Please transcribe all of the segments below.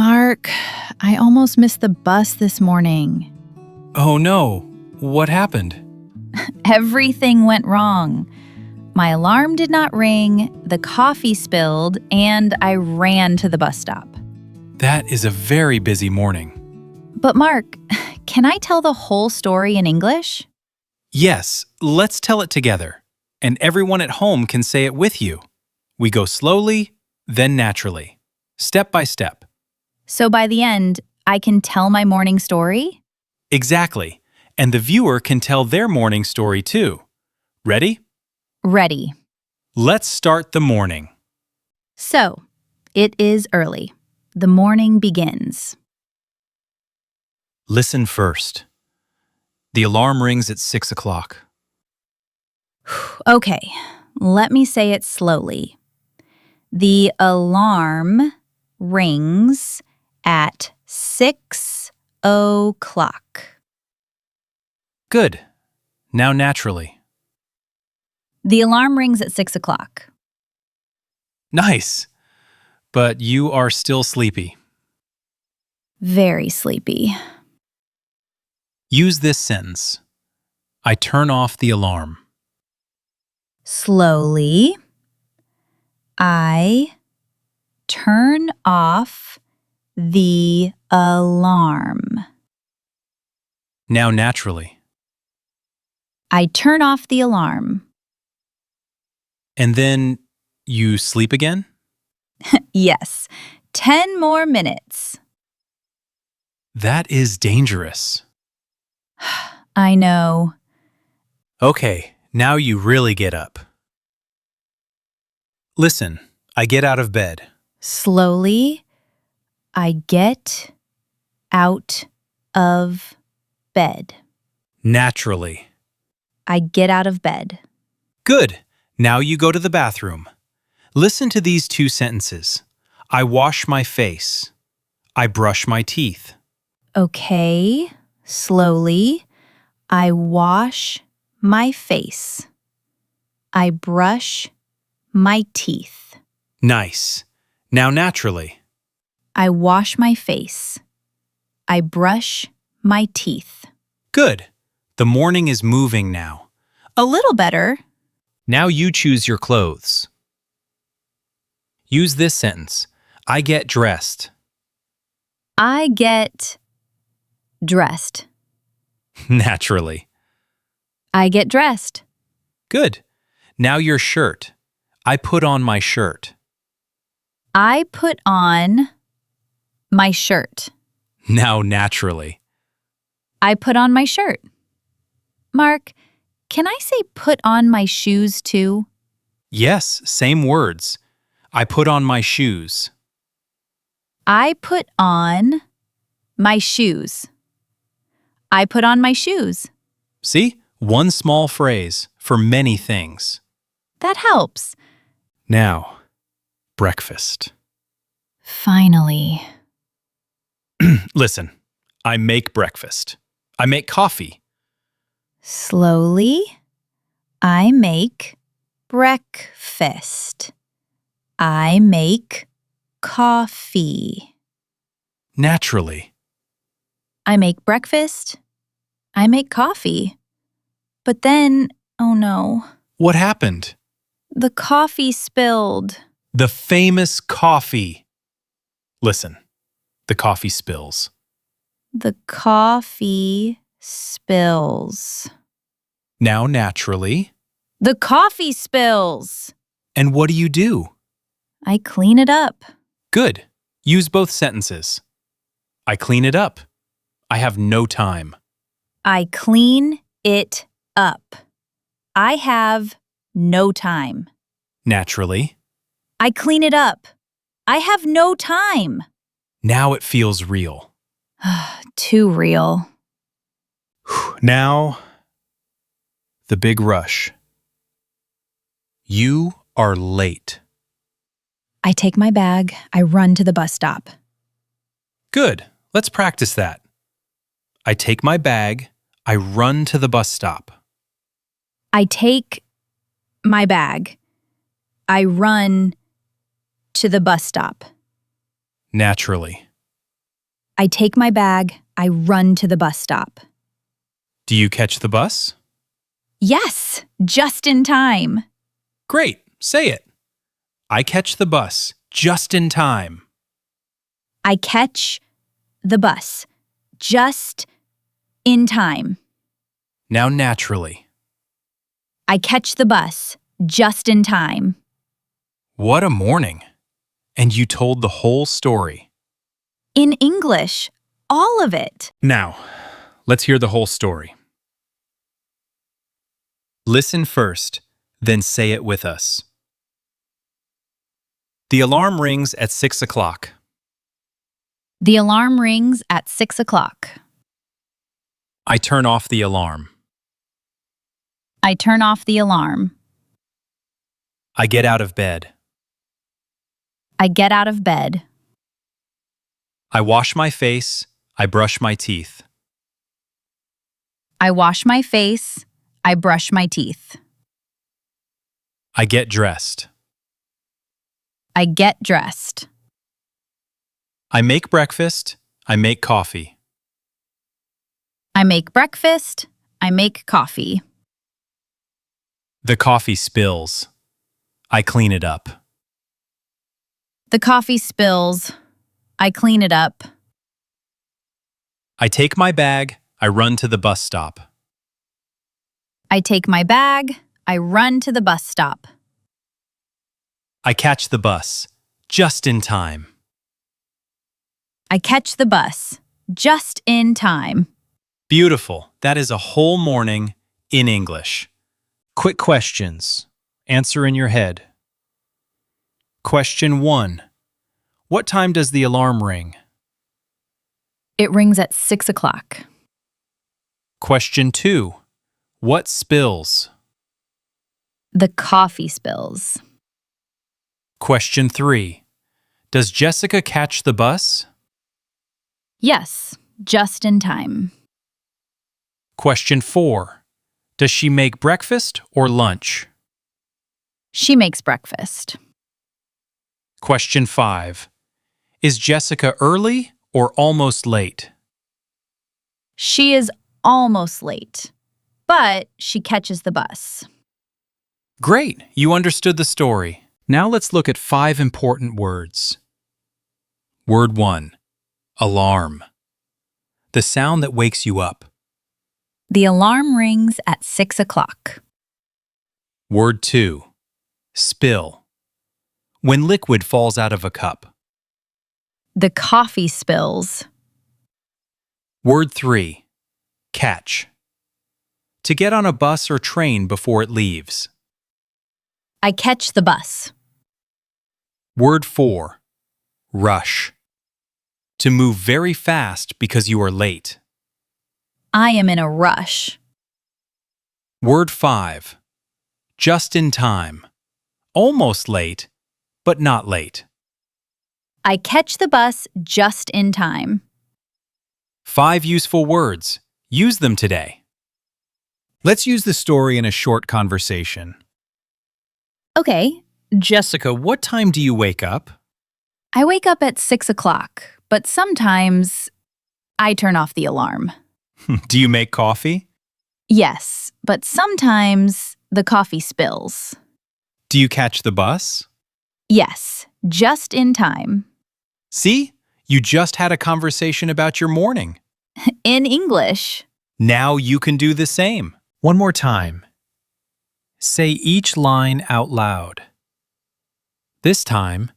Mark, I almost missed the bus this morning. Oh no, what happened? Everything went wrong. My alarm did not ring, the coffee spilled, and I ran to the bus stop. That is a very busy morning. But Mark, can I tell the whole story in English? Yes, let's tell it together. And everyone at home can say it with you. We go slowly, then naturally. Step by step. So by the end, I can tell my morning story? Exactly. And the viewer can tell their morning story too. Ready? Ready. Let's start the morning. So, it is early. The morning begins. Listen first. The alarm rings at 6 o'clock. Okay, let me say it slowly. The alarm rings at 6 o'clock. Good. Now naturally. The alarm rings at 6 o'clock. Nice. But you are still sleepy. Very sleepy. Use this sentence. I turn off the alarm. Slowly, I turn off the alarm. Now naturally. I turn off the alarm. And then you sleep again? Yes, 10 more minutes. That is dangerous. I know. Okay, now you really get up. Listen, I get out of bed. Slowly, I get out of bed. Naturally. I get out of bed. Good. Now you go to the bathroom. Listen to these two sentences. I wash my face. I brush my teeth. Okay, slowly, I wash my face. I brush my teeth. Nice. Now naturally. I wash my face. I brush my teeth. Good. The morning is moving now. A little better. Now you choose your clothes. Use this sentence. I get dressed. I get dressed. Naturally. I get dressed. Good. Now your shirt. I put on my shirt. I put on my shirt. Now naturally. I put on my shirt. Mark, can I say put on my shoes too? Yes, same words. I put on my shoes. I put on my shoes. I put on my shoes. See? One small phrase for many things. That helps. Now, breakfast. Finally. Listen, I make breakfast. I make coffee. Slowly, I make breakfast. I make coffee. Naturally. I make breakfast. I make coffee. But then, oh no, What happened? the coffee spilled. The famous coffee. Listen, the coffee spills. The coffee spills. Now naturally. The coffee spills. And what do? I clean it up. Good. Use both sentences. I clean it up. I have no time. I clean it up. I have no time. Naturally. I clean it up. I have no time. Now it feels real. Too real. Now, the big rush. You are late. I take my bag. I run to the bus stop. Good. Let's practice that. I take my bag. I run to the bus stop. I take my bag. I run to the bus stop. Naturally. I take my bag. I run to the bus stop. Do you catch the bus? Yes, just in time. Great, say it. I catch the bus just in time. I catch the bus just in time. Now naturally. I catch the bus just in time. What a morning. And you told the whole story. In English, all of it. Now, let's hear the whole story. Listen first, then say it with us. The alarm rings at 6 o'clock. The alarm rings at 6 o'clock. I turn off the alarm. I turn off the alarm. I get out of bed. I get out of bed. I wash my face. I brush my teeth. I wash my face. I brush my teeth. I get dressed. I get dressed. I make breakfast. I make coffee. I make breakfast. I make coffee. The coffee spills. I clean it up. The coffee spills. I clean it up. I take my bag. I run to the bus stop. I take my bag. I run to the bus stop. I catch the bus just in time. I catch the bus just in time. Beautiful. That is a whole morning in English. Quick questions. Answer in your head. Question 1. What time does the alarm ring? It rings at 6 o'clock. Question 2. What spills? The coffee spills. Question 3. Does Jessica catch the bus? Yes, just in time. Question 4. Does she make breakfast or lunch? She makes breakfast. Question 5. Is Jessica early or almost late? She is almost late, but she catches the bus. Great, you understood the story. Now let's look at 5 important words. Word 1. Alarm. The sound that wakes you up. The alarm rings at 6 o'clock. Word 2. Spill. When liquid falls out of a cup. The coffee spills. Word 3. Catch. To get on a bus or train before it leaves. I catch the bus. Word 4. Rush. To move very fast because you are late. I am in a rush. Word 5. Just in time. Almost late, but not late. I catch the bus just in time. 5 useful words. Use them today. Let's use the story in a short conversation. Okay, Jessica, what time do you wake up? I wake up at 6 o'clock, but sometimes I turn off the alarm. Do you make coffee? Yes, but sometimes the coffee spills. Do you catch the bus? Yes, just in time. See? You just had a conversation about your morning. In English. Now you can do the same. One more time. Say each line out loud. This time,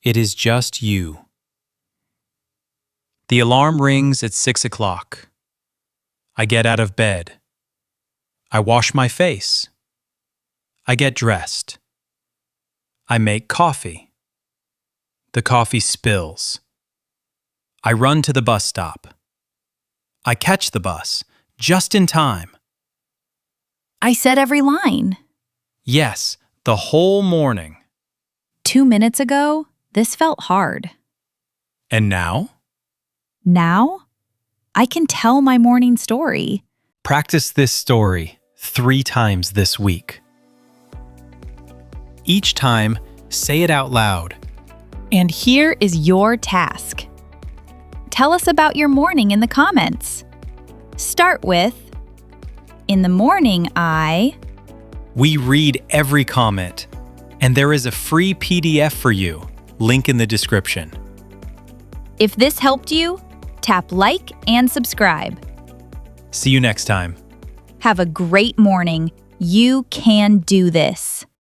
it is just you. The alarm rings at 6 o'clock. I get out of bed. I wash my face. I get dressed. I make coffee. The coffee spills. I run to the bus stop. I catch the bus just in time. I said every line. Yes, the whole morning. 2 minutes ago, this felt hard. And now? Now, I can tell my morning story. Practice this story 3 times this week. Each time, say it out loud. And here is your task. Tell us about your morning in the comments. Start with, in the morning We read every comment, and there is a free PDF for you. Link in the description. If this helped you, tap like and subscribe. See you next time. Have a great morning. You can do this.